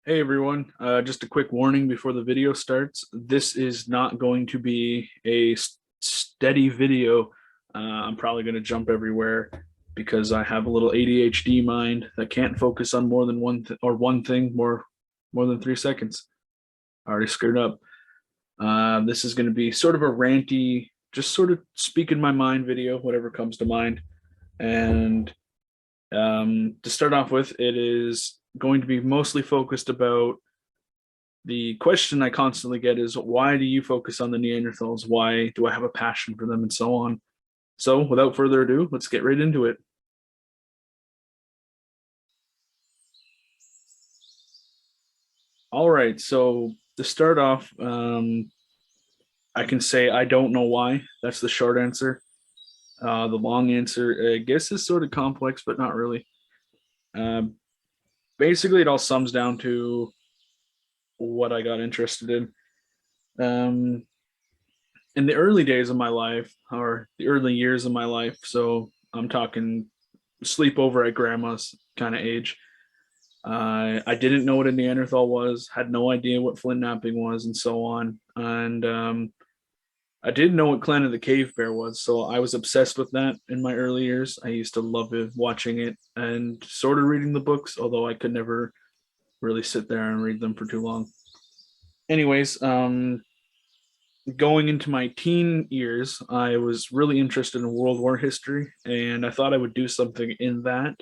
Hey everyone, just a quick warning before the video starts. This is not going to be a steady video. I'm probably going to jump everywhere because I have a little ADHD mind that can't focus on more than one thing more than 3 seconds. I already screwed up. This is going to be sort of a ranty, just sort of speak in my mind video, whatever comes to mind. And to start off with, it is going to be mostly focused about the question I constantly get is why do you focus on the Neanderthals? Why do I have a passion for them and so on? So, without further ado, let's get right into it. All right, so to start off, I can say I don't know why. That's the short answer. The long answer, I guess, is sort of complex, but not really. Um, Basically, it all sums down to what I got interested in. Um, in the early days of my life, or the early years of my life, so I'm talking sleepover at grandma's kind of age. I didn't know what a Neanderthal was, had no idea what flint napping was, and so on. And I didn't know what Clan of the Cave Bear was, so I was obsessed with that in my early years. I used to love it, watching it and sort of reading the books, although I could never really sit there and read them for too long. Anyways, going into my teen years, I was really interested in World War history, and I thought I would do something in that.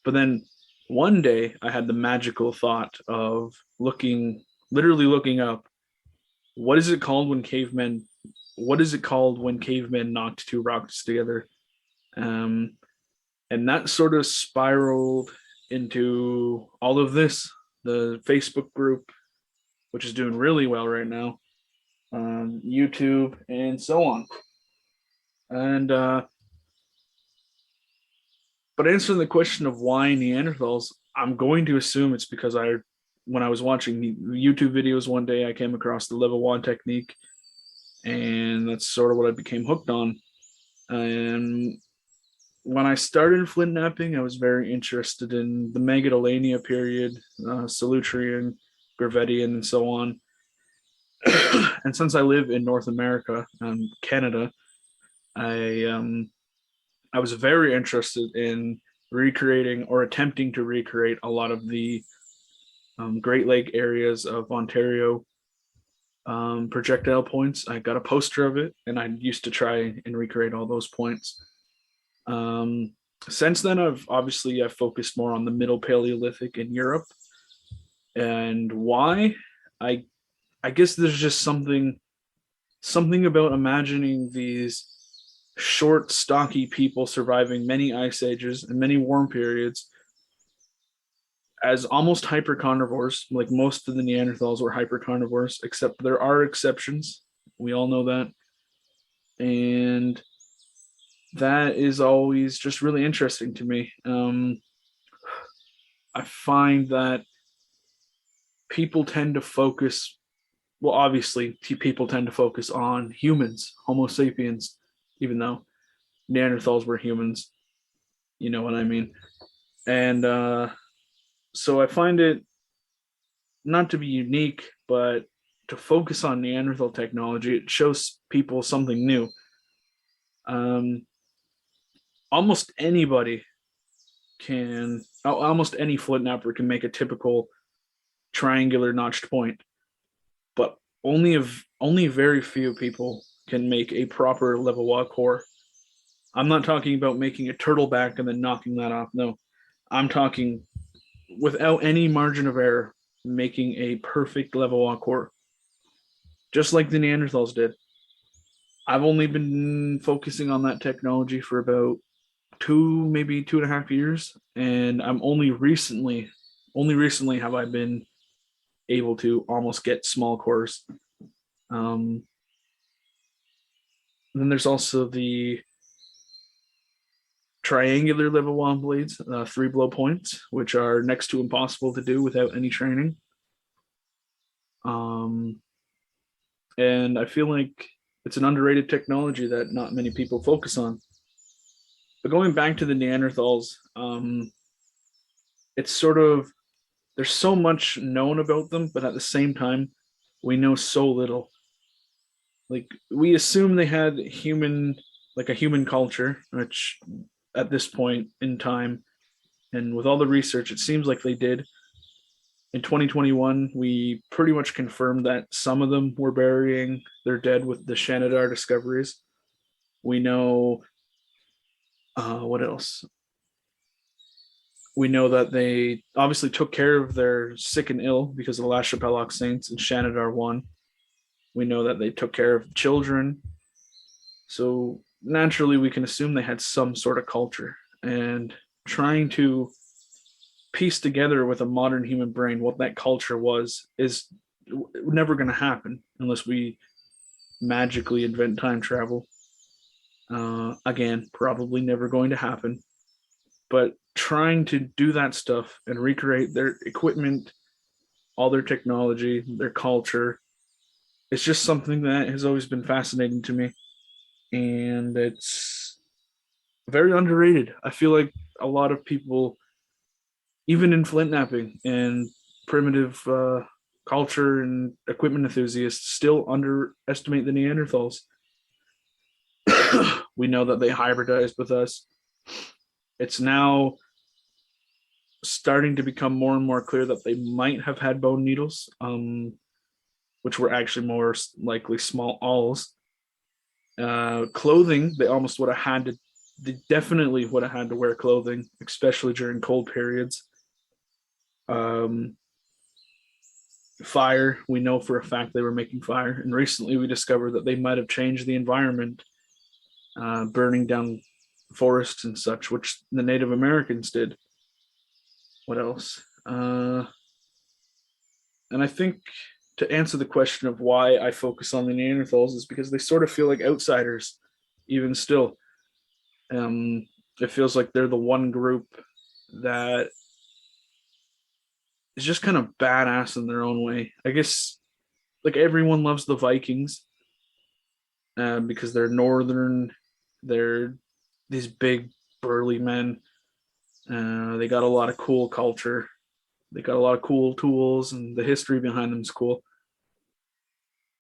But then one day, I had the magical thought of literally looking up, what is it called when cavemen? What is it called when cavemen knocked two rocks together? Um, and that sort of spiraled into all of this. The Facebook group, which is doing really well right now, YouTube, and so on. And but answering the question of why Neanderthals, I'm going to assume it's because when I was watching YouTube videos one day, I came across the level one technique, and that's sort of what I became hooked on. And when I started flint napping, I was very interested in the Magadolania period, Solutrean, Gravettian, and so on. And since I live in North America and Canada, I I was very interested in recreating or attempting to recreate a lot of the Great Lake areas of Ontario projectile points. I got a poster of it, and I used to try and recreate all those points. Um, since then, I've focused more on the Middle Paleolithic in Europe, and why? I I guess there's just something about imagining these short, stocky people surviving many ice ages and many warm periods as almost hyper carnivores. Like most of the Neanderthals were hyper carnivores, except there are exceptions. We all know that. And that is always just really interesting to me. I find that people tend to focus, well, obviously, people tend to focus on humans, Homo sapiens, even though Neanderthals were humans. You know what I mean? And so I find it not to be unique, but to focus on Neanderthal technology, it shows people something new. Um, almost anybody almost any flint napper can make a typical triangular notched point, but only very few people can make a proper level walk core. I'm not talking about making a turtle back and then knocking that off. No, I'm talking without any margin of error, making a perfect level walk core, just like the Neanderthals did. I've only been focusing on that technology for about maybe 2.5 years, and I'm only recently have I been able to almost get small cores. Um, then there's also the triangular level one blades, 3 blow points, which are next to impossible to do without any training. Um, and I feel like it's an underrated technology that not many people focus on. But going back to the Neanderthals, it's sort of there's so much known about them, but at the same time, we know so little. Like we assume they had like a human culture, which at this point in time, and with all the research, it seems like they did. In 2021, we pretty much confirmed that some of them were burying their dead with the Shanidar discoveries. We know what else? We know that they obviously took care of their sick and ill because of the Last Chappelloch Saints and Shanidar won. We know that they took care of children. So naturally, we can assume they had some sort of culture. And trying to piece together with a modern human brain what that culture was is never going to happen unless we magically invent time travel. Again, probably never going to happen. But trying to do that stuff and recreate their equipment, all their technology, their culture, it's just something that has always been fascinating to me. And it's very underrated. I feel like a lot of people, even in flint knapping and primitive culture and equipment enthusiasts, still underestimate the Neanderthals. We know that they hybridized with us. It's now starting to become more and more clear that they might have had bone needles, which were actually more likely small awls. Clothing, they almost would have had to, they definitely would have had to wear clothing, especially during cold periods. Um, Fire, we know for a fact they were making fire. And recently we discovered that they might have changed the environment, burning down forests and such, which the Native Americans did. What else? And I think to answer the question of why I focus on the Neanderthals is because they sort of feel like outsiders, even still. Um, it feels like they're the one group that is just kind of badass in their own way. I guess like everyone loves the Vikings because they're northern, they're these big burly men. They got a lot of cool culture. They got a lot of cool tools, and the history behind them is cool.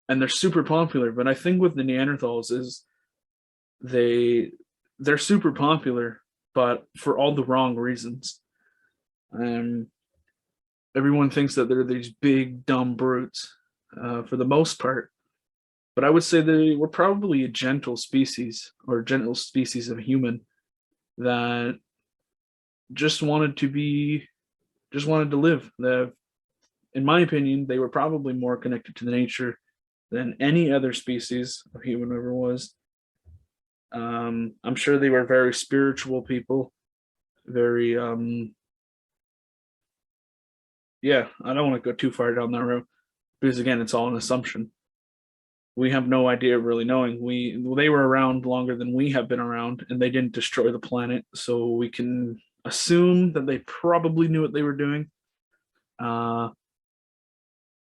And they're super popular. But I think with the Neanderthals is they they're super popular, but for all the wrong reasons. Um, Everyone thinks that they're these big dumb brutes for the most part, but I would say they were probably a gentle species or gentle species of human that just wanted to be just wanted to live. In my opinion, they were probably more connected to the nature than any other species of human ever was. I'm sure they were very spiritual people, very yeah. I don't want to go too far down that road because again, it's all an assumption. We have no idea of really knowing. They were around longer than we have been around, and they didn't destroy the planet, so we can assume that they probably knew what they were doing. Uh,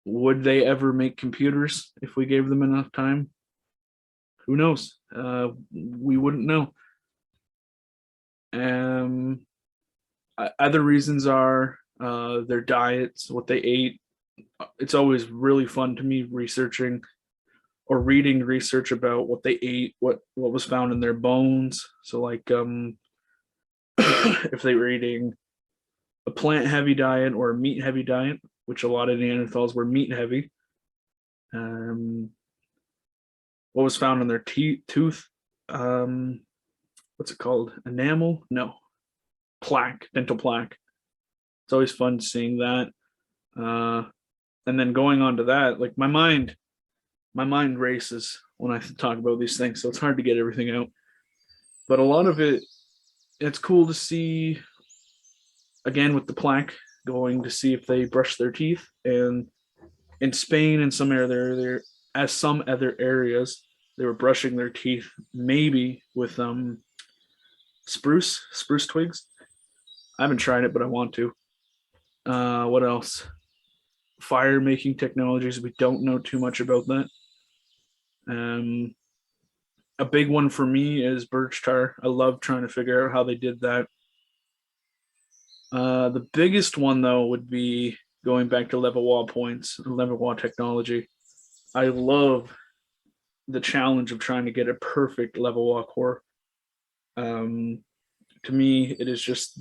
would they ever make computers if we gave them enough time? Who knows? We wouldn't know. Um, Other reasons are their diets, what they ate. It's always really fun to me researching or reading research about what they ate, what was found in their bones. So like if they were eating a plant heavy diet or a meat heavy diet, which a lot of Neanderthals were meat heavy. Um, what was found in their tooth? Um, what's it called? Enamel? No, plaque, dental plaque. It's always fun seeing that. Uh, and then going on to that, like my mind races when I talk about these things, so it's hard to get everything out. But a lot of it, it's cool to see again with the plaque, going to see if they brush their teeth. And in Spain and some area there, as some other areas, they were brushing their teeth maybe with spruce twigs. I haven't tried it, but I want to. What else? Fire making technologies. We don't know too much about that. Um, a big one for me is birch tar. I love trying to figure out how they did that. The biggest one though would be going back to level wall points, level wall technology. I love the challenge of trying to get a perfect level wall core. Um, to me, it's just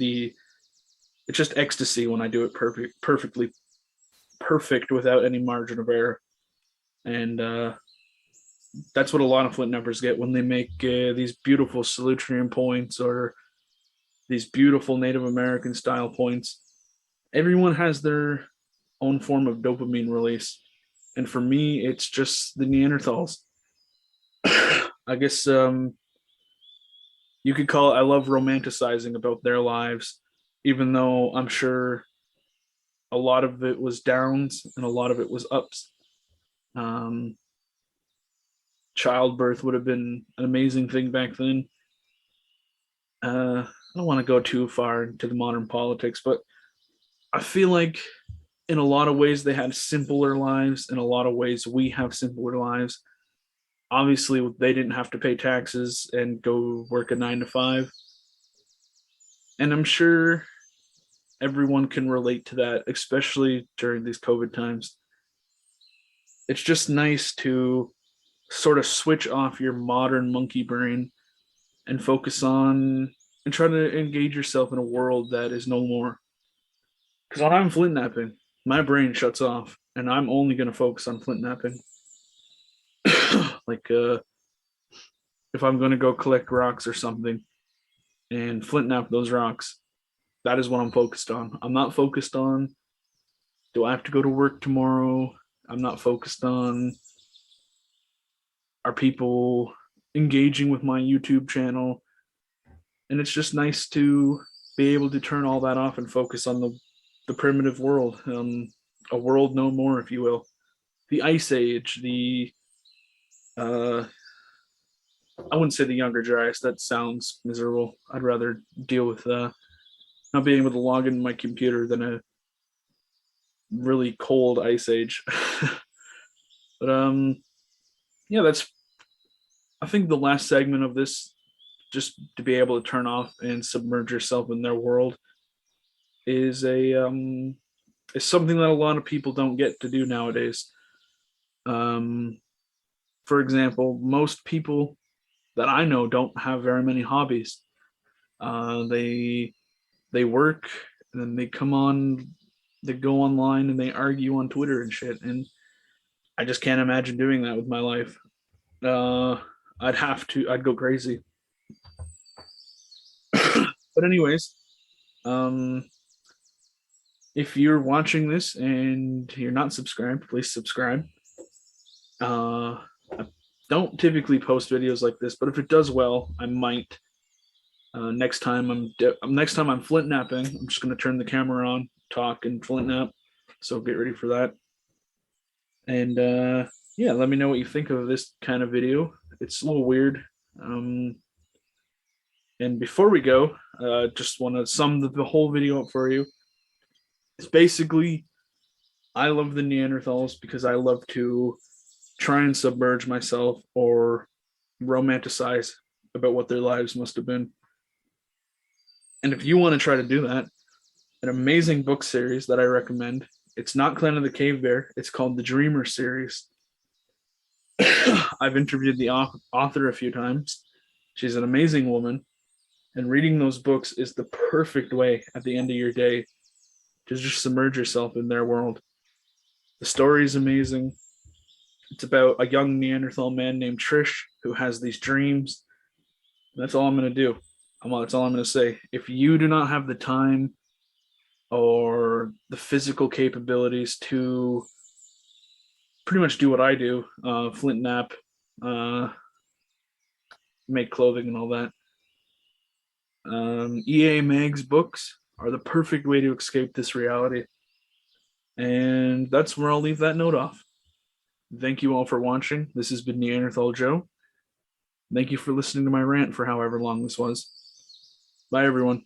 ecstasy when I do it perfectly perfect without any margin of error. And that's what a lot of flint knappers get when they make these beautiful Salutrian points or these beautiful Native American style points. Everyone has their own form of dopamine release. And for me, it's just the Neanderthals. I guess you could call it, I love romanticizing about their lives, even though I'm sure a lot of it was downs and a lot of it was ups. Um, Childbirth would have been an amazing thing back then. I don't want to go too far into the modern politics, but I feel like in a lot of ways they had simpler lives. In a lot of ways, we have simpler lives. Obviously, they didn't have to pay taxes and go work a 9 to 5. And I'm sure everyone can relate to that, especially during these COVID times. It's just nice to sort of switch off your modern monkey brain and focus on and try to engage yourself in a world that is no more. Because when I'm flint napping, my brain shuts off and I'm only going to focus on flint napping. Like, if I'm going to go collect rocks or something and flint nap those rocks, that is what I'm focused on. I'm not focused on, do I have to go to work tomorrow? I'm not focused on, are people engaging with my YouTube channel? And it's just nice to be able to turn all that off and focus on the primitive world, a world no more, if you will. The Ice Age, the uh, I wouldn't say the Younger Dryas. That sounds miserable. I'd rather deal with not being able to log into my computer than a really cold Ice Age. But yeah, that's I think the last segment of this, just to be able to turn off and submerge yourself in their world, is a is something that a lot of people don't get to do nowadays. Um, for example, most people that I know don't have very many hobbies. They work and then they come on, they go online and they argue on Twitter and shit. And I just can't imagine doing that with my life. Uh, I'd go crazy. But anyways, um, if you're watching this and you're not subscribed, please subscribe. I don't typically post videos like this, but if it does well, I might. Next time I'm flint napping, I'm just gonna turn the camera on, talk, and flint nap. So get ready for that. And yeah, let me know what you think of this kind of video. It's a little weird. Um, and before we go, just want to sum the whole video up for you. It's basically I love the Neanderthals because I love to try and submerge myself or romanticize about what their lives must have been. And if you want to try to do that, an amazing book series that I recommend. It's not Clan of the Cave Bear. It's called the Dreamer series. I've interviewed the author a few times. She's an amazing woman. And reading those books is the perfect way at the end of your day to just submerge yourself in their world. The story is amazing. It's about a young Neanderthal man named Trish who has these dreams. That's all I'm going to do. That's all I'm going to say. If you do not have the time or the physical capabilities to pretty much do what I do, flint nap, uh, make clothing and all that. EA Mag's books are the perfect way to escape this reality. And that's where I'll leave that note off. Thank you all for watching. This has been Neanderthal Joe. Thank you for listening to my rant for however long this was. Bye, everyone.